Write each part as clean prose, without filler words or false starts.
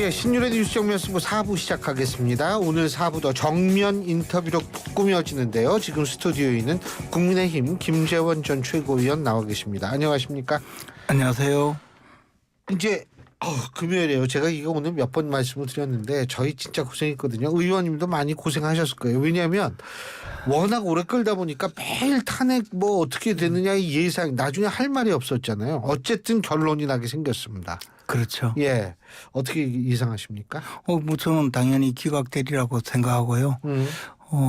예, 신윤의 뉴스 정면승부 4부 시작하겠습니다. 오늘 4부도 정면 인터뷰로 꾸며지는데요. 지금 스튜디오에 있는 국민의힘 김재원 전 최고위원 나와 계십니다. 안녕하십니까? 안녕하세요. 이제 금요일이에요. 제가 이거 오늘 몇 번 말씀을 드렸는데 저희 진짜 고생했거든요. 의원님도 많이 고생하셨을 거예요. 왜냐하면 워낙 오래 끌다 보니까 매일 탄핵 뭐 어떻게 되느냐 이 예상 나중에 할 말이 없었잖아요. 어쨌든 결론이 나게 생겼습니다. 그렇죠. 예, 어떻게 예상하십니까? 뭐 저는 당연히 기각되리라고 생각하고요.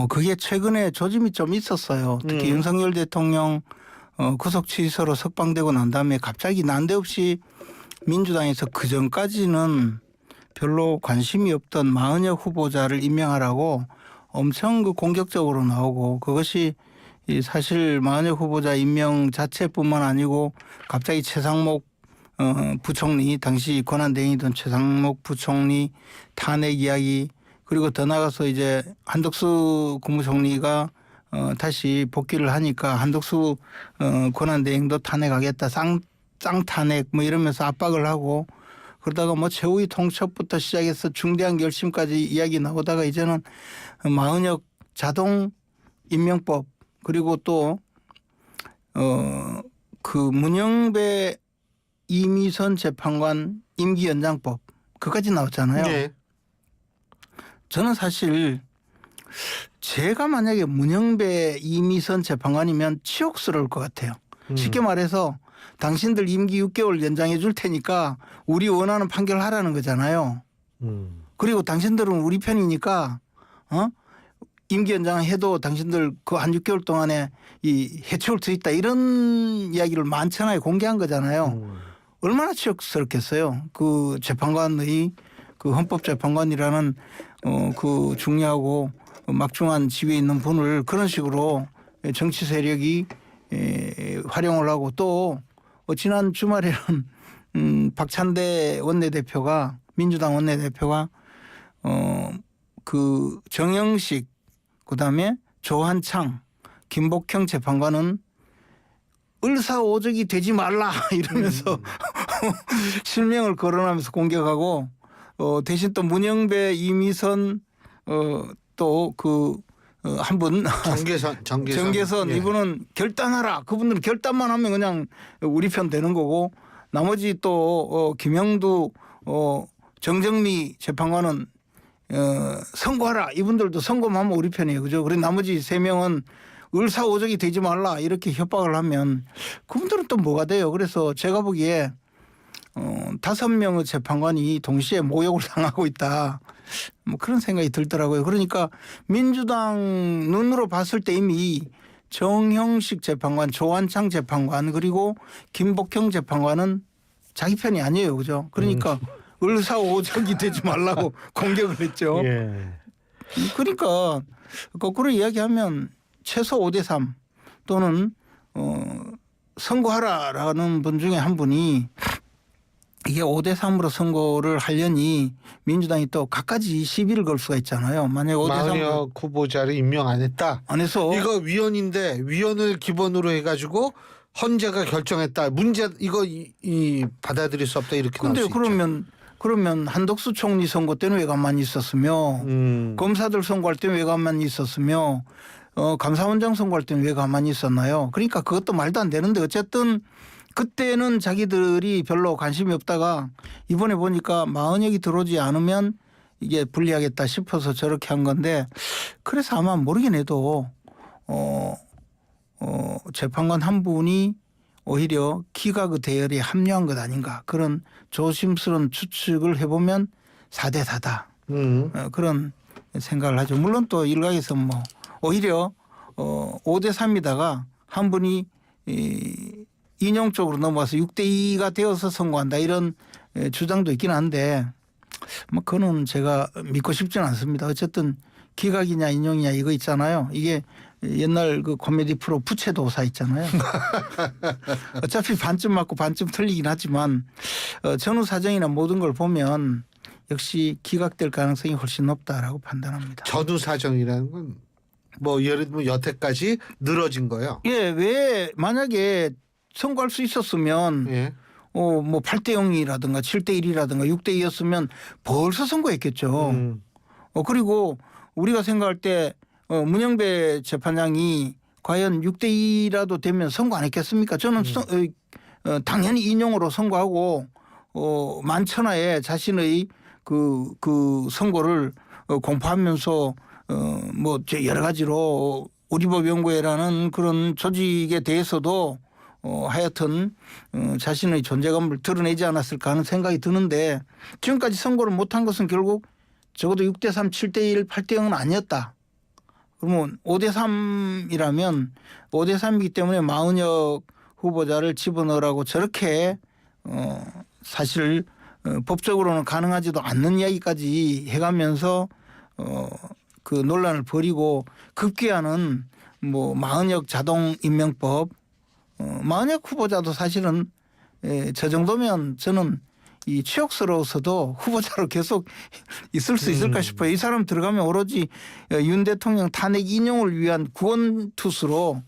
그게 최근에 조짐이 좀 있었어요. 특히 윤석열 대통령 구속 취소로 석방되고 난 다음에 갑자기 난데없이 민주당에서 그 전까지는 별로 관심이 없던 마은혁 후보자를 임명하라고 엄청 공격적으로 나오고, 그것이 사실 마은혁 후보자 임명 자체뿐만 아니고 갑자기 최상목 부총리, 당시 권한대행이던 최상목 부총리 탄핵 이야기, 그리고 더 나가서 이제 한덕수 국무총리가 다시 복귀를 하니까 한덕수 권한대행도 탄핵하겠다, 쌍탄핵 뭐 이러면서 압박을 하고, 그러다가 뭐 최후위 통첩부터 시작해서 중대한 결심까지 이야기 나오다가 이제는 마은혁 자동 임명법, 그리고 또 그 문영배 이미선 재판관 임기 연장법, 그까지 나왔잖아요. 네. 저는 사실 제가 만약에 문영배 이미선 재판관이면 치욕스러울 것 같아요. 쉽게 말해서 당신들 임기 6개월 연장해 줄 테니까 우리 원하는 판결하라는 거잖아요. 그리고 당신들은 우리 편이니까 임기 연장해도 당신들 그 한 6개월 동안에 해치울 수 있다, 이런 이야기를 만천하에 공개한 거잖아요. 얼마나 치욕스럽겠어요. 그 재판관의 그 헌법재판관이라는 그 중요하고 막중한 지위에 있는 분을 그런 식으로 정치 세력이 활용을 하고, 또 지난 주말에는 박찬대 원내대표가, 민주당 원내대표가 그 정영식, 그다음에 조한창, 김복형 재판관은 을사오적이 되지 말라 이러면서 실명을 거론하면서 공격하고, 대신 또 문영배, 이미선 또 그 한 분 정계선 예. 이분은 결단하라. 그분들은 결단만 하면 그냥 우리 편 되는 거고, 나머지 또 김영두, 정정미 재판관은 선고하라. 이분들도 선고만 하면 우리 편이에요. 그죠? 그리고 나머지 3명은 을사오적이 되지 말라 이렇게 협박을 하면 그분들은 또 뭐가 돼요. 그래서 제가 보기에 5명의 재판관이 동시에 모욕을 당하고 있다, 뭐 그런 생각이 들더라고요. 그러니까 민주당 눈으로 봤을 때 이미 정형식 재판관, 조한창 재판관, 그리고 김복형 재판관은 자기 편이 아니에요. 그죠? 그러니까 을사오적이 되지 말라고 공격을 했죠. 예. 그러니까 거꾸로 이야기하면 최소 5대3 또는 선고하라라는 분 중에 한 분이 이게 5대3으로 선고를 하려니 민주당이 또 갖가지 시비를 걸 수가 있잖아요. 만약에 5대3 마은혁 후보자를 임명 안 했다. 안 해서 이거 위원인데 위원을 기본으로 해가지고 헌재가 결정했다. 문제 이거 받아들일 수 없다, 이렇게 나올 수 있죠. 그러면 한덕수 총리 선거 때는 왜 가만히 있었으며, 검사들 선거할 때는 왜 가만히 있었으며, 감사원장 선거할 때는 왜 가만히 있었나요? 그러니까 그것도 말도 안 되는데, 어쨌든 그때는 자기들이 별로 관심이 없다가 이번에 보니까 마은혁이 들어오지 않으면 이게 불리하겠다 싶어서 저렇게 한 건데, 그래서 아마 모르긴 해도 재판관 한 분이 오히려 기각 대열에 합류한 것 아닌가, 그런 조심스러운 추측을 해보면 4대4다 그런 생각을 하죠. 물론 또 일각에서 뭐 오히려 5대3이다가 한 분이 인용 쪽으로 넘어와서 6대2가 되어서 선거한다, 이런 주장도 있긴 한데 뭐 그거는 제가 믿고 싶지는 않습니다. 어쨌든 기각이냐 인용이냐 이거 있잖아요. 이게 옛날 그 코미디 프로 부채도사 있잖아요. 어차피 반쯤 맞고 반쯤 틀리긴 하지만 전후 사정이나 모든 걸 보면 역시 기각될 가능성이 훨씬 높다라고 판단합니다. 전후 사정이라는 건 뭐 예를 들면 여태까지 늘어진 거요. 예, 왜 만약에 선고할 수 있었으면 예. 뭐 8대 0이라든가 7대 1이라든가 6대 2였으면 벌써 선고했겠죠. 그리고 우리가 생각할 때 문영배 재판장이 과연 6대 2라도 되면 선고 안 했겠습니까? 저는 당연히 인용으로 선고하고 만천하에 자신의 그 선고를 공포하면서 뭐 여러 가지로 우리법연구회라는 그런 조직에 대해서도 하여튼 자신의 존재감을 드러내지 않았을까 하는 생각이 드는데 지금까지 선고를 못한 것은 결국 적어도 6대 3, 7대 1, 8대 0은 아니었다. 그러면 5대 3이라면 5대 3이기 때문에 마은혁 후보자를 집어넣으라고 저렇게 사실 법적으로는 가능하지도 않는 이야기까지 해가면서 그 논란을 벌이고 급기야는 뭐 마은혁 자동 임명법 마은혁 후보자도 사실은 저 정도면 저는 이 치욕스러워서도 후보자로 계속 있을 수 있을까 싶어요. 이 사람 들어가면 오로지 윤 대통령 탄핵 인용을 위한 구원투수로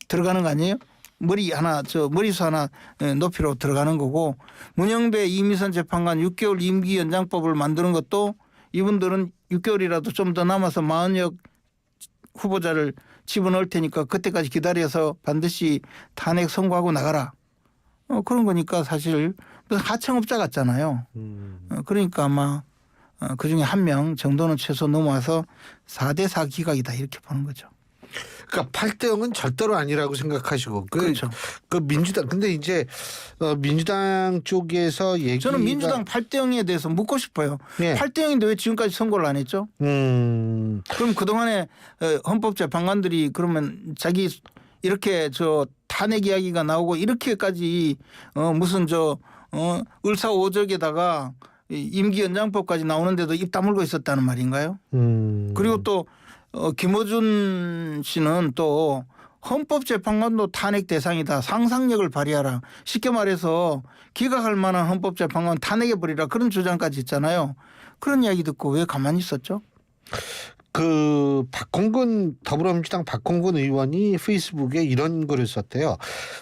들어가는 거 아니에요? 머리수 하나 높이로 들어가는 거고 문영배 이미선 재판관 6개월 임기 연장법을 만드는 것도 이분들은 6개월이라도 좀 더 남아서 마은혁 후보자를 집어넣을 테니까 그때까지 기다려서 반드시 탄핵 선고하고 나가라. 그런 거니까 사실 하청업자 같잖아요. 그러니까 아마 그중에 한 명 정도는 최소 넘어와서 4대 4 기각이다 이렇게 보는 거죠. 그러니까 8대 0은 절대로 아니라고 생각하시고 그렇죠. 그 민주당 근데 이제 민주당 쪽에서 얘기가 저는 민주당 8대 0에 대해서 묻고 싶어요. 네. 8대 0인데 왜 지금까지 선고를 안 했죠? 그럼 그동안에 헌법재판관들이 그러면 자기 이렇게 탄핵 이야기가 나오고 이렇게까지 무슨 을사오적에다가 임기 연장법까지 나오는데도 입 다물고 있었다는 말인가요? 그리고 또 김어준 씨는 또 헌법재판관도 탄핵 대상이다. 상상력을 발휘하라. 쉽게 말해서 기각할 만한 헌법재판관 탄핵해버리라. 그런 주장까지 있잖아요. 그런 이야기 듣고 왜 가만히 있었죠? 그 더불어민주당 박홍근 의원이 페이스북에 이런 글을 썼대요.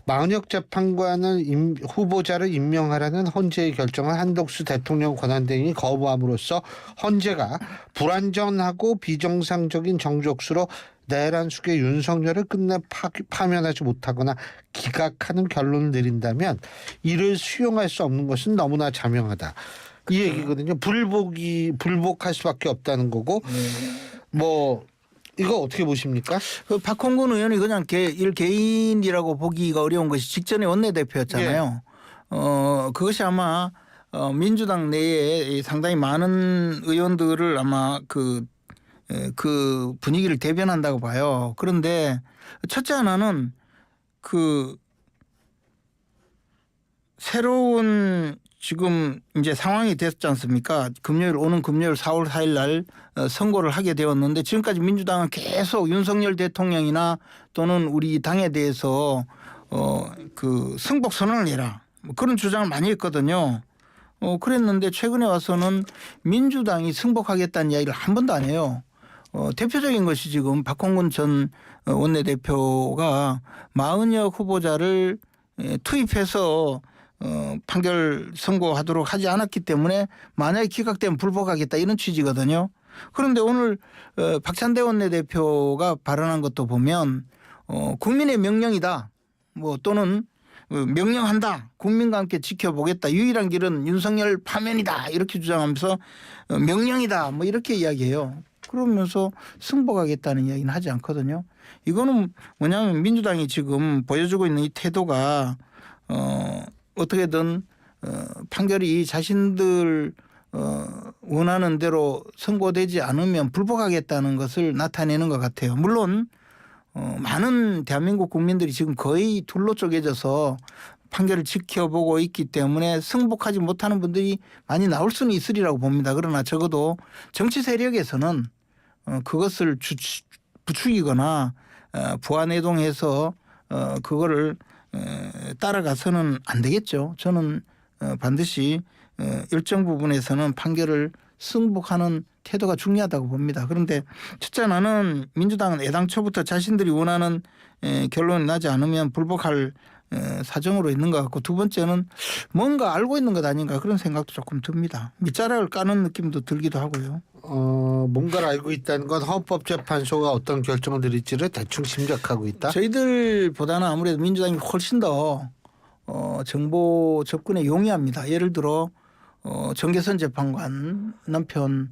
마은혁 재판관을 후보자를 임명하라는 헌재의 결정을 한덕수 대통령 권한대행이 거부함으로써 헌재가 불완전하고 비정상적인 정족수로 내란 수계 윤석열을 끝내 파면하지 못하거나 기각하는 결론을 내린다면 이를 수용할 수 없는 것은 너무나 자명하다. 이 얘기거든요. 불복할 수밖에 없다는 거고. 뭐 이거 어떻게 보십니까? 그 박홍근 의원이 그냥 개인이라고 보기가 어려운 것이 직전에 원내대표였잖아요. 그것이 아마 민주당 내에 상당히 많은 의원들을 아마 그 분위기를 대변한다고 봐요. 그런데 첫째 하나는 그 새로운 지금 이제 상황이 됐지 않습니까? 오는 금요일 4월 4일 날 선고를 하게 되었는데 지금까지 민주당은 계속 윤석열 대통령이나 또는 우리 당에 대해서 그 승복 선언을 해라. 뭐 그런 주장을 많이 했거든요. 그랬는데 최근에 와서는 민주당이 승복하겠다는 이야기를 한 번도 안 해요. 대표적인 것이 지금 박홍근 전 원내대표가 마은혁 후보자를 투입해서 판결 선고하도록 하지 않았기 때문에 만약에 기각되면 불복하겠다 이런 취지거든요. 그런데 오늘 박찬대 원내대표가 발언한 것도 보면 국민의 명령이다. 뭐 또는 명령한다. 국민과 함께 지켜보겠다. 유일한 길은 윤석열 파면이다. 이렇게 주장하면서 명령이다. 뭐 이렇게 이야기해요. 그러면서 승복하겠다는 이야기는 하지 않거든요. 이거는 뭐냐면 민주당이 지금 보여주고 있는 이 태도가 어떻게든 판결이 자신들 원하는 대로 선고되지 않으면 불복하겠다는 것을 나타내는 것 같아요. 물론 많은 대한민국 국민들이 지금 거의 둘로 쪼개져서 판결을 지켜보고 있기 때문에 승복하지 못하는 분들이 많이 나올 수는 있으리라고 봅니다. 그러나 적어도 정치 세력에서는 그것을 부추기거나 부안해동해서 그거를 따라가서는 안 되겠죠. 저는 반드시 일정 부분에서는 판결을 승복하는 태도가 중요하다고 봅니다. 그런데 첫째 하나는 민주당은 애당초부터 자신들이 원하는 결론이 나지 않으면 불복할 사정으로 있는 것 같고 두 번째는 뭔가 알고 있는 것 아닌가 그런 생각도 조금 듭니다. 밑자락을 까는 느낌도 들기도 하고요. 뭔가를 알고 있다는 건 헌법재판소가 어떤 결정을 내릴지를 대충 심작하고 있다. 저희들보다는 아무래도 민주당이 훨씬 더 정보 접근에 용이합니다. 예를 들어 정계선 재판관 남편이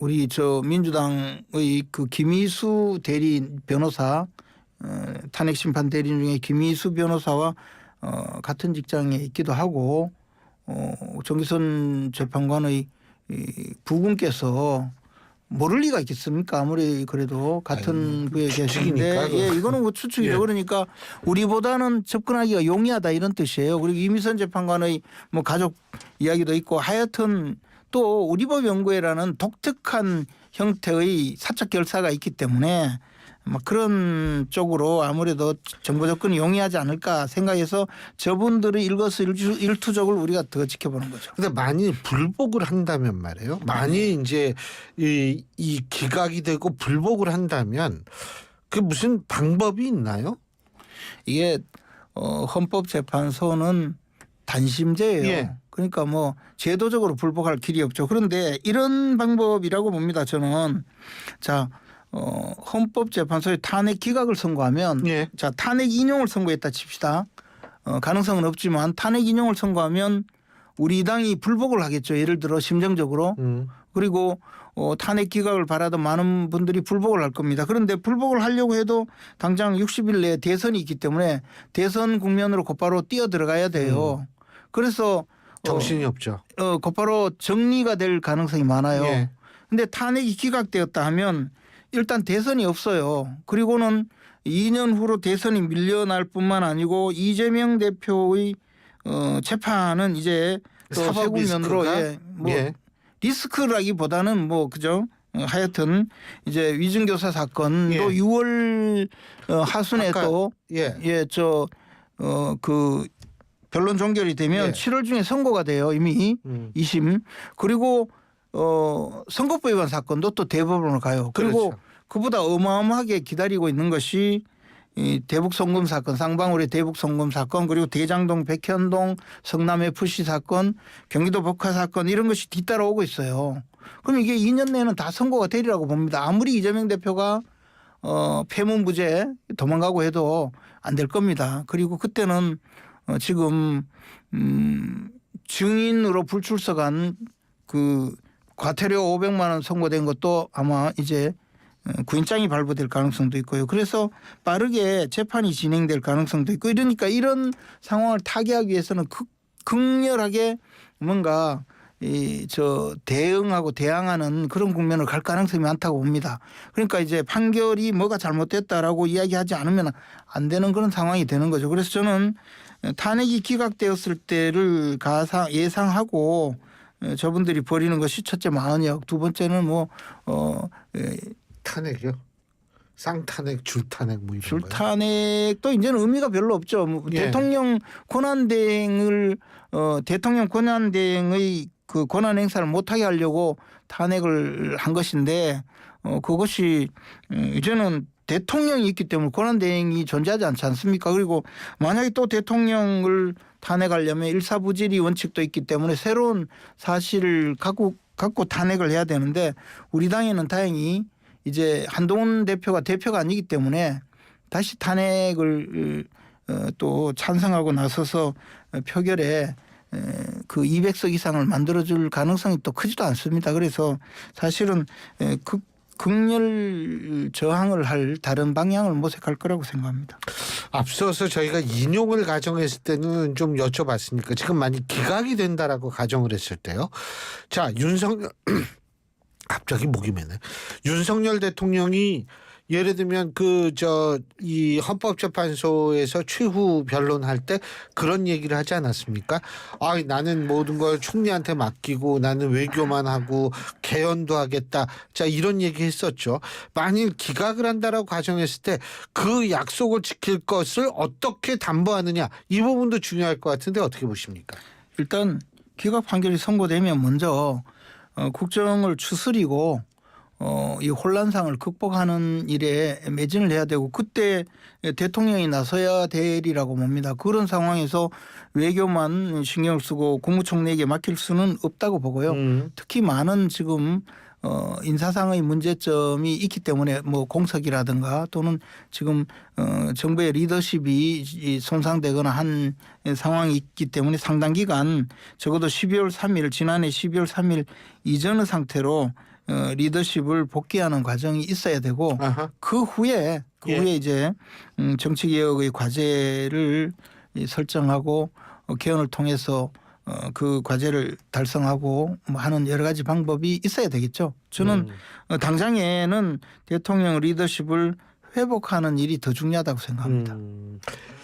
우리 저 민주당의 그 김희수 대리 변호사 탄핵 심판 대리인 중에 김희수 변호사와 같은 직장에 있기도 하고 정계선 재판관의 부군께서 모를 리가 있겠습니까? 아무리 그래도 같은 부에 계시는데 예, 이거는 뭐 추측이죠. 예. 그러니까 우리보다는 접근하기가 용이하다 이런 뜻이에요. 그리고 이미선 재판관의 뭐 가족 이야기도 있고 하여튼 또 우리법 연구회라는 독특한 형태의 사적 결사가 있기 때문에 막 그런 쪽으로 아무래도 정보 접근이 용이하지 않을까 생각해서 저분들의 일거수일투족을 우리가 더 지켜보는 거죠. 그런데 만일 불복을 한다면 말이에요. 만일 이제 이 기각이 되고 불복을 한다면 그 무슨 방법이 있나요? 이게 헌법재판소는 단심제예요. 예. 그러니까 뭐 제도적으로 불복할 길이 없죠. 그런데 이런 방법이라고 봅니다. 저는 자. 헌법재판소에 탄핵 기각을 선고하면 예. 자 탄핵 인용을 선고했다 칩시다. 가능성은 없지만 탄핵 인용을 선고하면 우리 당이 불복을 하겠죠. 예를 들어 심정적으로. 그리고 탄핵 기각을 바라던 많은 분들이 불복을 할 겁니다. 그런데 불복을 하려고 해도 당장 60일 내에 대선이 있기 때문에 대선 국면으로 곧바로 뛰어 들어가야 돼요. 그래서 정신이 없죠. 곧바로 정리가 될 가능성이 많아요. 그런데 예. 탄핵이 기각되었다 하면 일단 대선이 없어요. 그리고는 2년 후로 대선이 밀려날 뿐만 아니고 이재명 대표의 재판은 이제 또 새 국면으로 리스크라기보다는 뭐 그죠. 하여튼 이제 위증교사 사건도 6월 하순에 또 그 변론 종결이 되면 7월 중에 선고가 돼요. 이미 2심. 그리고 선거법 위반 사건도 또 대법원으로 가요. 그리고 그렇죠. 그보다 어마어마하게 기다리고 있는 것이 이 대북 송금 사건, 쌍방울의 대북 송금 사건, 그리고 대장동 백현동 성남 FC 사건, 경기도 복화 사건 이런 것이 뒤따라오고 있어요. 그럼 이게 2년 내에는 다 선고가 되리라고 봅니다. 아무리 이재명 대표가 폐문부재 도망가고 해도 안 될 겁니다. 그리고 그때는 지금 증인으로 불출석한 그 과태료 500만 원 선고된 것도 아마 이제 구인장이 발부될 가능성도 있고요. 그래서 빠르게 재판이 진행될 가능성도 있고 이러니까 이런 상황을 타개하기 위해서는 극렬하게 뭔가 대응하고 대항하는 그런 국면으로 갈 가능성이 많다고 봅니다. 그러니까 이제 판결이 뭐가 잘못됐다라고 이야기하지 않으면 안 되는 그런 상황이 되는 거죠. 그래서 저는 탄핵이 기각되었을 때를 예상하고 저분들이 벌이는 것이 첫째 마흔역, 두 번째는 탄핵이요? 쌍탄핵, 줄탄핵 뭐 이런 줄탄핵도 이제는 의미가 별로 없죠. 대통령 권한대행을 대통령 권한대행의 그 권한 행사를 못하게 하려고 탄핵을 한 것인데 그것이 이제는 대통령이 있기 때문에 권한대행이 존재하지 않지 않습니까? 그리고 만약에 또 대통령을 탄핵하려면 일사부질의 원칙도 있기 때문에 새로운 사실을 갖고 탄핵을 해야 되는데 우리 당에는 다행히 이제 한동훈 대표가 아니기 때문에 다시 탄핵을 또 찬성하고 나서서 표결에 그 200석 이상을 만들어줄 가능성이 또 크지도 않습니다. 그래서 사실은 극렬 저항을 할 다른 방향을 모색할 거라고 생각합니다. 앞서서 저희가 인용을 가정했을 때는 좀 여쭤봤으니까 지금 만약 기각이 된다라고 가정을 했을 때요. 자, 윤석열 갑자기 목이 메네. 윤석열 대통령이 예를 들면 이 헌법재판소에서 최후 변론할 때 그런 얘기를 하지 않았습니까? 나는 모든 걸 총리한테 맡기고 나는 외교만 하고 개헌도 하겠다. 자, 이런 얘기 했었죠. 만일 기각을 한다라고 가정했을 때 그 약속을 지킬 것을 어떻게 담보하느냐 이 부분도 중요할 것 같은데 어떻게 보십니까? 일단 기각 판결이 선고되면 먼저 국정을 추스리고 이 혼란상을 극복하는 일에 매진을 해야 되고 그때 대통령이 나서야 되리라고 봅니다. 그런 상황에서 외교만 신경을 쓰고 국무총리에게 맡길 수는 없다고 보고요. 특히 많은 지금 인사상의 문제점이 있기 때문에 뭐 공석이라든가 또는 지금 정부의 리더십이 손상되거나 한 상황이 있기 때문에 상당 기간 적어도 12월 3일 지난해 12월 3일 이전의 상태로 리더십을 복귀하는 과정이 있어야 되고 아하. 그 후에 이제 정치개혁의 과제를 설정하고 개헌을 통해서 그 과제를 달성하고 뭐 하는 여러 가지 방법이 있어야 되겠죠. 저는 당장에는 대통령 리더십을 회복하는 일이 더 중요하다고 생각합니다.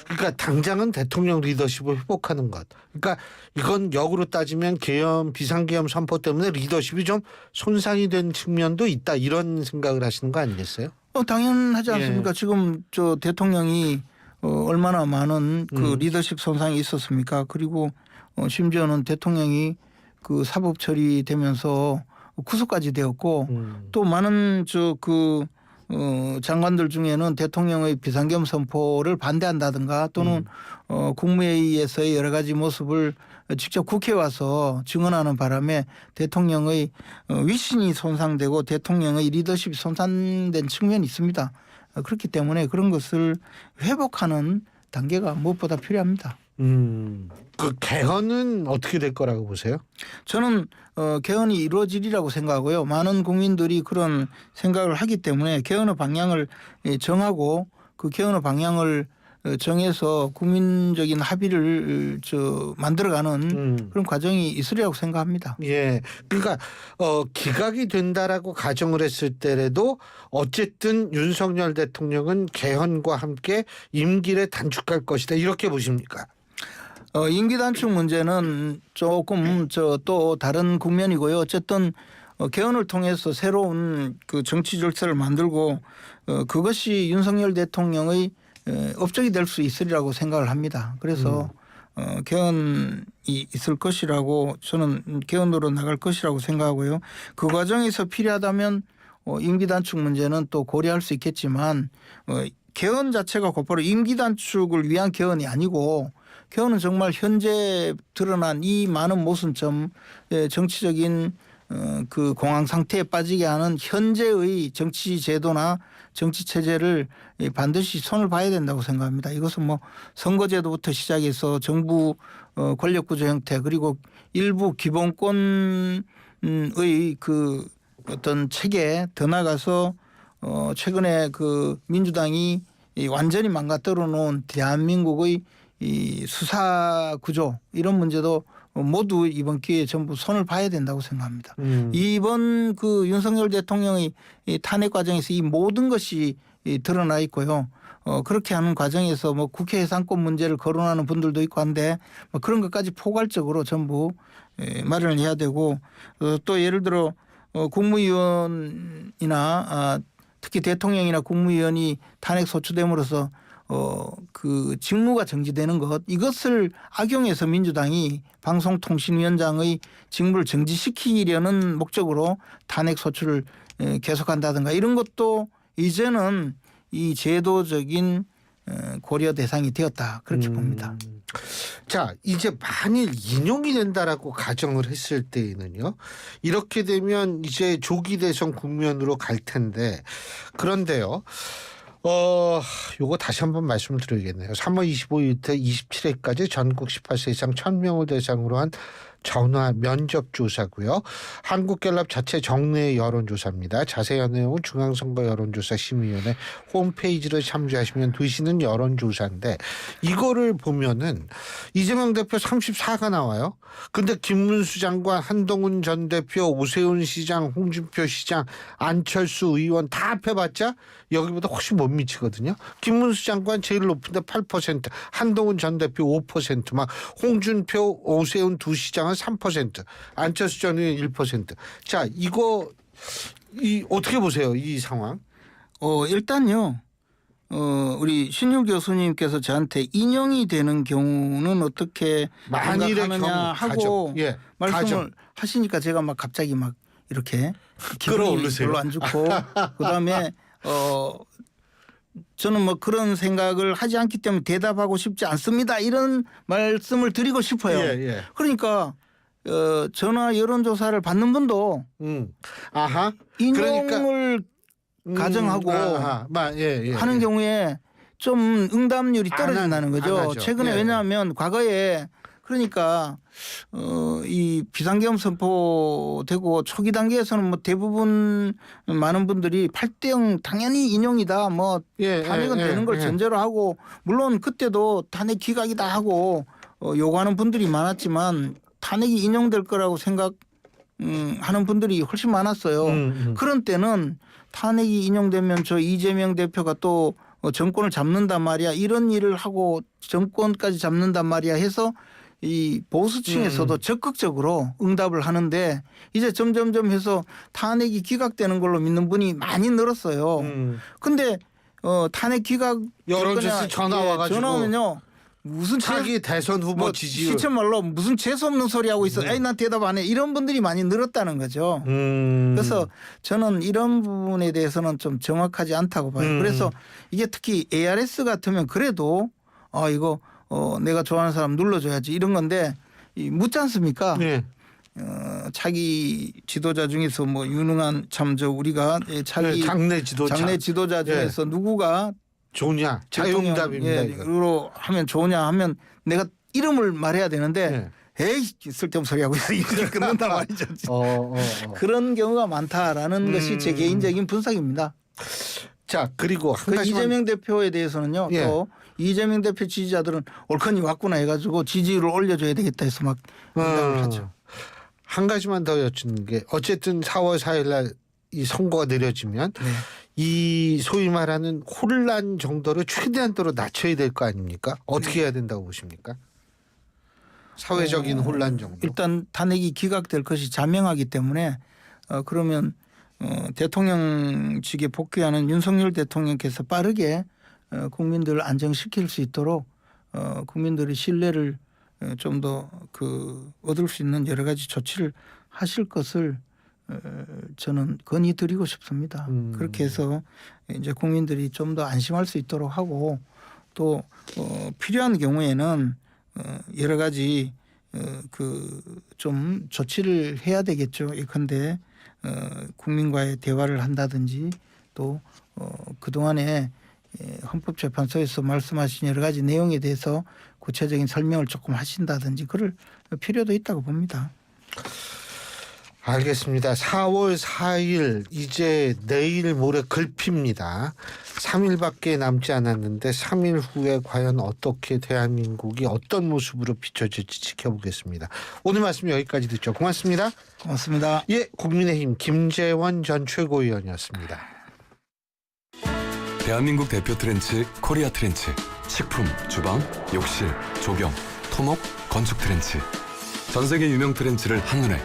그러니까 당장은 대통령 리더십을 회복하는 것. 그러니까 이건 역으로 따지면 계엄 비상계엄 선포 때문에 리더십이 좀 손상이 된 측면도 있다 이런 생각을 하시는 거 아니겠어요? 당연하지 않습니까? 지금 저 대통령이 얼마나 많은 그 리더십 손상이 있었습니까? 그리고 심지어는 대통령이 그 사법 처리되면서 구속까지 되었고 또 많은 장관들 중에는 대통령의 비상계엄 선포를 반대한다든가 또는 국무회의에서의 여러 가지 모습을 직접 국회에 와서 증언하는 바람에 대통령의 위신이 손상되고 대통령의 리더십이 손상된 측면이 있습니다. 그렇기 때문에 그런 것을 회복하는 단계가 무엇보다 필요합니다. 그 개헌은 어떻게 될 거라고 보세요? 저는 개헌이 이루어지리라고 생각하고요. 많은 국민들이 그런 생각을 하기 때문에 개헌의 방향을 정하고 그 개헌의 방향을 정해서 국민적인 합의를 만들어가는 그런 과정이 있으리라고 생각합니다. 예, 그러니까 기각이 된다라고 가정을 했을 때라도 어쨌든 윤석열 대통령은 개헌과 함께 임기를 단축할 것이다 이렇게 보십니까? 임기 단축 문제는 조금 또 다른 국면이고요. 어쨌든 개헌을 통해서 새로운 그 정치 절차를 만들고 그것이 윤석열 대통령의 업적이 될 수 있으리라고 생각을 합니다. 그래서 개헌이 있을 것이라고 저는 개헌으로 나갈 것이라고 생각하고요. 그 과정에서 필요하다면 임기 단축 문제는 또 고려할 수 있겠지만 개헌 자체가 곧바로 임기 단축을 위한 개헌이 아니고 개헌은 정말 현재 드러난 이 많은 모순점 정치적인 그 공황 상태에 빠지게 하는 현재의 정치 제도나 정치 체제를 반드시 손을 봐야 된다고 생각합니다. 이것은 뭐 선거제도부터 시작해서 정부 권력구조 형태 그리고 일부 기본권의 그 어떤 체계 더 나가서 최근에 그 민주당이 완전히 망가뜨려 놓은 대한민국의 이 수사 구조 이런 문제도 모두 이번 기회에 전부 손을 봐야 된다고 생각합니다. 이번 그 윤석열 대통령의 이 탄핵 과정에서 이 모든 것이 드러나 있고요. 그렇게 하는 과정에서 뭐 국회 예산권 문제를 거론하는 분들도 있고 한데 뭐 그런 것까지 포괄적으로 전부 마련을 해야 되고 또 예를 들어 국무위원이나 특히 대통령이나 국무위원이 탄핵 소추됨으로써 그 직무가 정지되는 것 이것을 악용해서 민주당이 방송통신위원장의 직무를 정지시키려는 목적으로 탄핵 소추를 계속한다든가 이런 것도 이제는 이 제도적인 고려 대상이 되었다 그렇게 봅니다. 자 이제 만일 인용이 된다라고 가정을 했을 때에는요. 이렇게 되면 이제 조기 대선 국면으로 갈 텐데 그런데요. 요거 다시 한번 말씀을 드려야겠네요. 3월 25일부터 27일까지 전국 18세 이상 1000명을 대상으로 한 전화 면접 조사고요. 한국갤럽 자체 정례 여론조사입니다. 자세한 내용은 중앙선거 여론조사 심의위원회 홈페이지를 참조하시면 되시는 여론조사인데 이거를 보면은 이재명 대표 34가 나와요. 근데 김문수 장관, 한동훈 전 대표, 오세훈 시장, 홍준표 시장, 안철수 의원 다 합해봤자 여기보다 훨씬 못 미치거든요. 김문수 장관 제일 높은데 8%, 한동훈 전 대표 5%, 막 홍준표, 오세훈 두 시장은 3%, 안철수 전 의원 1%. 자, 이거 어떻게 보세요? 이 상황? 일단요. 우리 신율 교수님께서 저한테 인용이 되는 경우는 어떻게 만일의 생각하느냐 경우 하고 가정. 예, 말씀을 가정. 하시니까 제가 막 갑자기 막 이렇게 기분이 끌어올르세요. 별로 안 좋고 그다음에 저는 뭐 그런 생각을 하지 않기 때문에 대답하고 싶지 않습니다. 이런 말씀을 드리고 싶어요. 예. 그러니까 전화 여론조사를 받는 분도 아하. 인용을 가정하고 예. 하는 경우에 좀 응답률이 안 떨어진다는 안 거죠. 하죠. 최근에 예. 왜냐하면 과거에 그러니까 이 비상계엄 선포되고 초기 단계에서는 뭐 대부분 많은 분들이 8대0 당연히 인용이다 뭐 탄핵은 되는 걸 전제로 하고 물론 그때도 탄핵 기각이다 하고 요구하는 분들이 많았지만 탄핵이 인용될 거라고 하는 분들이 훨씬 많았어요. 그런 때는 탄핵이 인용되면 저 이재명 대표가 또 정권을 잡는단 말이야. 이런 일을 하고 정권까지 잡는단 말이야 해서 이 보수층에서도 적극적으로 응답을 하는데 이제 점점점 해서 탄핵이 기각되는 걸로 믿는 분이 많이 늘었어요. 근데 탄핵 기각 여론조사 전화 와가지고 전화 오면요. 무슨 차기 대선 후보 뭐 지지율. 시체 말로 무슨 재수 없는 소리 하고 있어. 에이 난 대답 안 해. 이런 분들이 많이 늘었다는 거죠. 그래서 저는 이런 부분에 대해서는 좀 정확하지 않다고 봐요. 그래서 이게 특히 ARS 같으면 그래도 이거 내가 좋아하는 사람 눌러줘야지 이런 건데 묻지 않습니까? 네. 차기 지도자 중에서 뭐 유능한 참 저 우리가 차기 장내 지도자 중에서 누구가 좋냐 자유응답입니다. 이거. 로 하면 좋으냐 하면 내가 이름을 말해야 되는데 에이 쓸데없는 소리 하고 있어 이렇게 끊는단 말이죠. 그런 경우가 많다라는 것이 제 개인적인 분석입니다. 자 그리고 한 가지만 이재명 대표에 대해서는요. 또 이재명 대표 지지자들은 옳거니 왔구나 해가지고 지지율을 올려줘야 되겠다 해서 막 응답을 하죠. 한 가지만 더 여쭙는 게 어쨌든 4월 4일 날 이 선거가 내려지면 이 소위 말하는 혼란 정도를 최대한도로 낮춰야 될 거 아닙니까? 어떻게 해야 된다고 보십니까? 사회적인 혼란 정도. 일단 탄핵이 기각될 것이 자명하기 때문에 그러면 대통령직에 복귀하는 윤석열 대통령께서 빠르게 국민들을 안정시킬 수 있도록 국민들의 신뢰를 좀 더 얻을 수 있는 여러 가지 조치를 하실 것을 저는 건의드리고 싶습니다. 그렇게 해서 이제 국민들이 좀 더 안심할 수 있도록 하고 또 필요한 경우에는 여러 가지 좀 조치를 해야 되겠죠. 예컨대 국민과의 대화를 한다든지 또 그동안에 헌법재판소에서 말씀하신 여러 가지 내용에 대해서 구체적인 설명을 조금 하신다든지 그럴 필요도 있다고 봅니다. 알겠습니다. 4월 4일 이제 내일 모레 글피입니다. 3일밖에 남지 않았는데 3일 후에 과연 어떻게 대한민국이 어떤 모습으로 비춰질지 지켜보겠습니다. 오늘 말씀 여기까지 듣죠. 고맙습니다. 고맙습니다. 예, 국민의힘 김재원 전 최고위원이었습니다. 대한민국 대표 트렌치 코리아 트렌치. 식품, 주방, 욕실, 조경, 토목, 건축 트렌치. 전 세계 유명 트렌치를 한눈에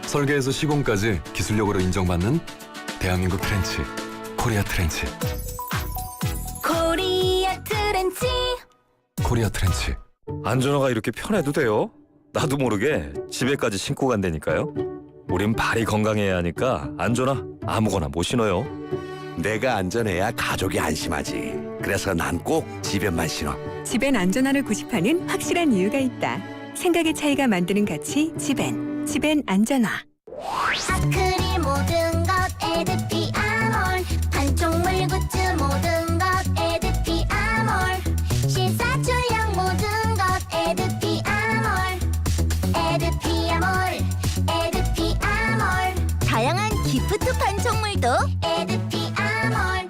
설계에서 시공까지 기술력으로 인정받는 대한민국 트렌치 코리아 트렌치. 코리아 트렌치. 코리아 트렌치. 안전화가 이렇게 편해도 돼요? 나도 모르게 집에까지 신고 간다니까요. 우린 발이 건강해야 하니까 안전화 아무거나 못 신어요. 내가 안전해야 가족이 안심하지. 그래서 난 꼭 집에만 신어. 집엔 안전함을 구십하는 확실한 이유가 있다. 생각의 차이가 만드는 가치 집엔 안전화. 아크릴 모든 것 에드피 아몰. 판촉물 굿즈 모든 것 에드피 아몰. 신사출력 모든 것 에드피 아몰. 에드피 아몰. 에드피 아몰. 다양한 기프트 판촉물도 에드피 아몰.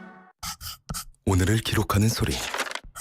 오늘을 기록하는 소리.